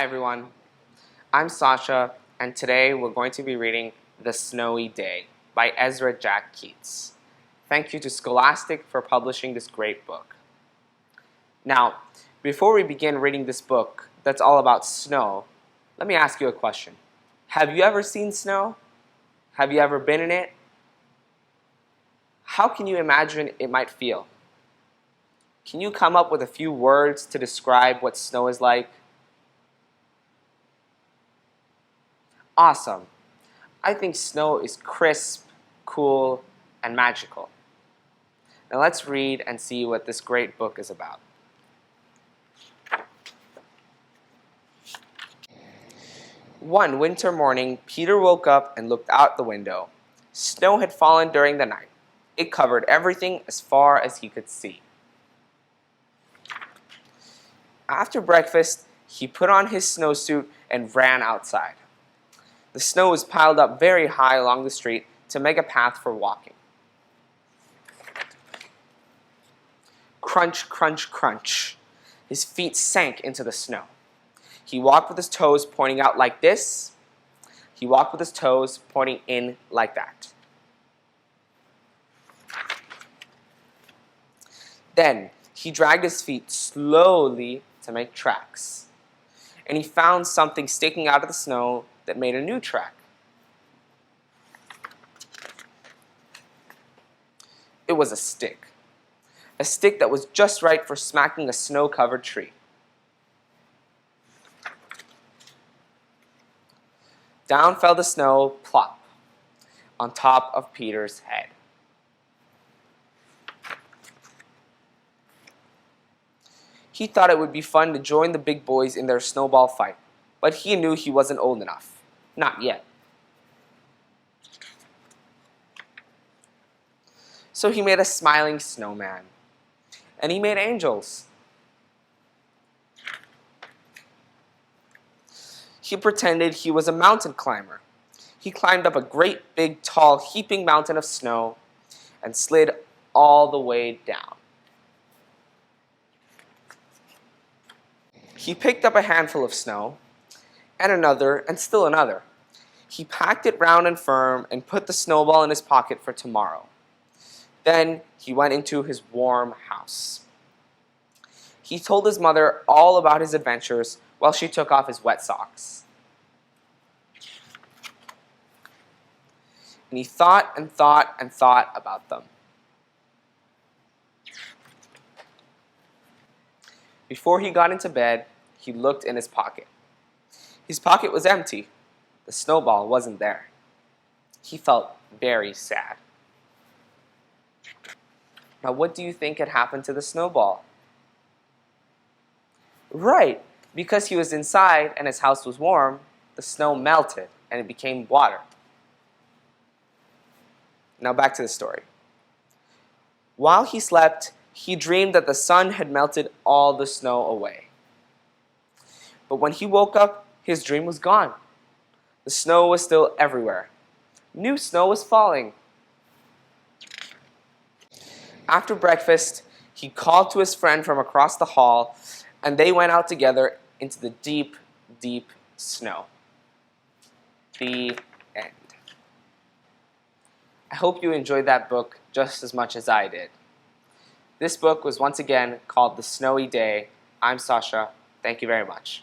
everyone, I'm Sascha, and today we're going to be reading The Snowy Day by Ezra Jack Keats. Thank you to Scholastic for publishing this great book. Now, before we begin reading this book that's all about snow, let me ask you a question. Have you ever seen snow? Have you ever been in it? How can you imagine it might feel? Can you come up with a few words to describe what snow is like? Awesome. I think snow is crisp, cool, and magical. Now let's read and see what this great book is about. One winter morning, Peter woke up and looked out the window. Snow had fallen during the night. It covered everything as far as he could see. After breakfast, he put on his snowsuit and ran outside. The snow was piled up very high along the street to make a path for walking. Crunch, crunch, crunch. His feet sank into the snow. He walked with his toes pointing out like this. He walked with his toes pointing in like that. Then he dragged his feet slowly to make tracks. And he found something sticking out of the snow that made a new track. It was a stick that was just right for smacking a snow-covered tree. Down fell the snow, plop, on top of Peter's head. He thought it would be fun to join the big boys in their snowball fight, but he knew he wasn't old enough. Not yet. So he made a smiling snowman, and he made angels. He pretended he was a mountain climber. He climbed up a great big tall heaping mountain of snow and slid all the way down. He picked up a handful of snow, and another, and still another. He packed it round and firm and put the snowball in his pocket for tomorrow. Then he went into his warm house. He told his mother all about his adventures while she took off his wet socks. And he thought and thought and thought about them. Before he got into bed, he looked in his pocket. His pocket was empty. The snowball wasn't there. He felt very sad. Now, what do you think had happened to the snowball? Right, because he was inside and his house was warm, the snow melted and it became water. Now back to the story. While he slept, he dreamed that the sun had melted all the snow away. But when he woke up, his dream was gone. The snow was still everywhere. New snow was falling. After breakfast, he called to his friend from across the hall, and they went out together into the deep, deep snow. The end. I hope you enjoyed that book just as much as I did. This book was once again called The Snowy Day. I'm Sascha. Thank you very much.